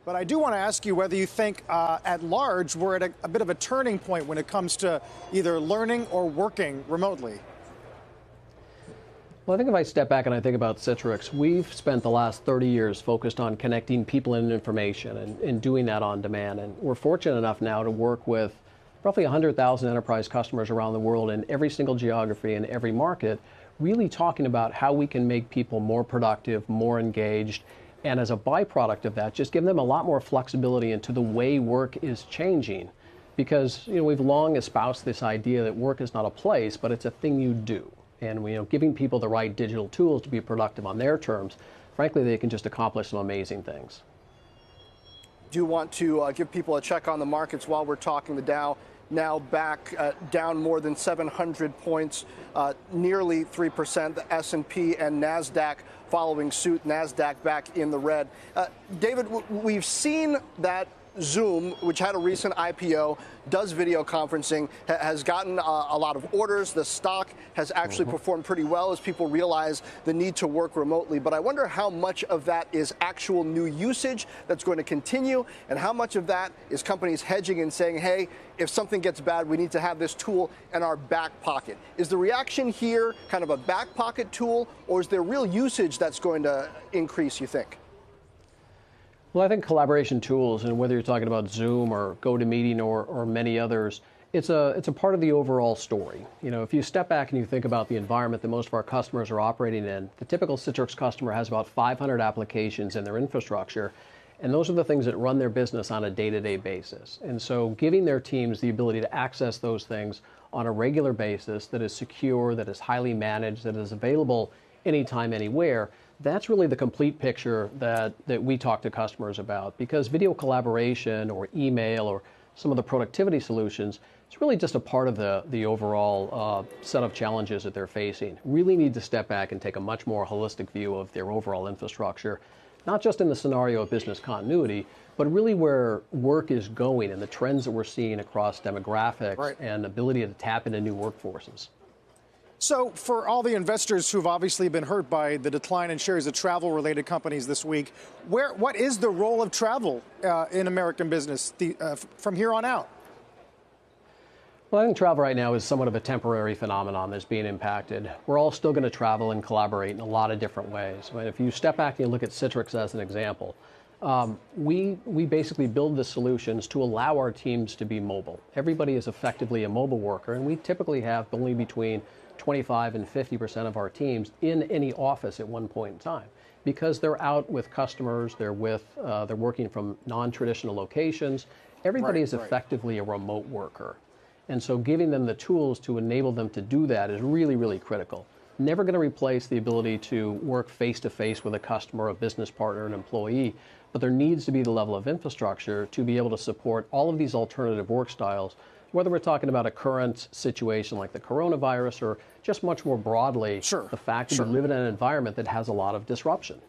But I do want to ask you whether you think, at large, we're at a bit of a turning point when it comes to either learning or working remotely. Well, I think if I step back and I think about Citrix, we've spent the last 30 years focused on connecting people and information and doing that on demand. And we're fortunate enough now to work with roughly 100,000 enterprise customers around the world in every single geography and every market, really talking about how we can make people more productive, more engaged, and as a byproduct of that, just give them a lot more flexibility into the way work is changing. Because we've long espoused this idea that work is not a place, but it's a thing you do. And giving people the right digital tools to be productive on their terms, frankly, they can just accomplish some amazing things. Do want to give people a check on the markets while we're talking. The Dow now back down more than 700 points, nearly 3%. The S&P and NASDAQ following suit. NASDAQ back in the red. David, we've seen that Zoom, which had a recent IPO, does video conferencing, has gotten a lot of orders. The stock has actually performed pretty well as people realize the need to work remotely. But I wonder how much of that is actual new usage that's going to continue, and how much of that is companies hedging and saying, hey, if something gets bad, we need to have this tool in our back pocket. Is the reaction here kind of a back pocket tool, or is there real usage that's going to increase, you think? Well, I think collaboration tools, and whether you're talking about Zoom or GoToMeeting or many others, it's a part of the overall story. If you step back and you think about the environment that most of our customers are operating in, the typical Citrix customer has about 500 applications in their infrastructure, and those are the things that run their business on a day-to-day basis. And so giving their teams the ability to access those things on a regular basis that is secure, that is highly managed, that is available anytime, anywhere, that's really the complete picture that we talk to customers about, because video collaboration or email or some of the productivity solutions, it's really just a part of the overall set of challenges that they're facing. Really need to step back and take a much more holistic view of their overall infrastructure, not just in the scenario of business continuity, but really where work is going and the trends that we're seeing across demographics and ability to tap into new workforces. So for all the investors who've obviously been hurt by the decline in shares of travel-related companies this week, what is the role of travel in American business from here on out? Well, I think travel right now is somewhat of a temporary phenomenon that's being impacted. We're all still going to travel and collaborate in a lot of different ways. I mean, if you step back and you look at Citrix as an example, we basically build the solutions to allow our teams to be mobile. Everybody is effectively a mobile worker, and we typically have only between 25 and 50% of our teams in any office at one point in time, because they're out with customers, they're working from non-traditional locations. Everybody is effectively a remote worker. And so giving them the tools to enable them to do that is really, really critical. Never going to replace the ability to work face-to-face with a customer, a business partner, an employee, but there needs to be the level of infrastructure to be able to support all of these alternative work styles, whether we're talking about a current situation like the coronavirus or just much more broadly, the fact that we live in an environment that has a lot of disruption.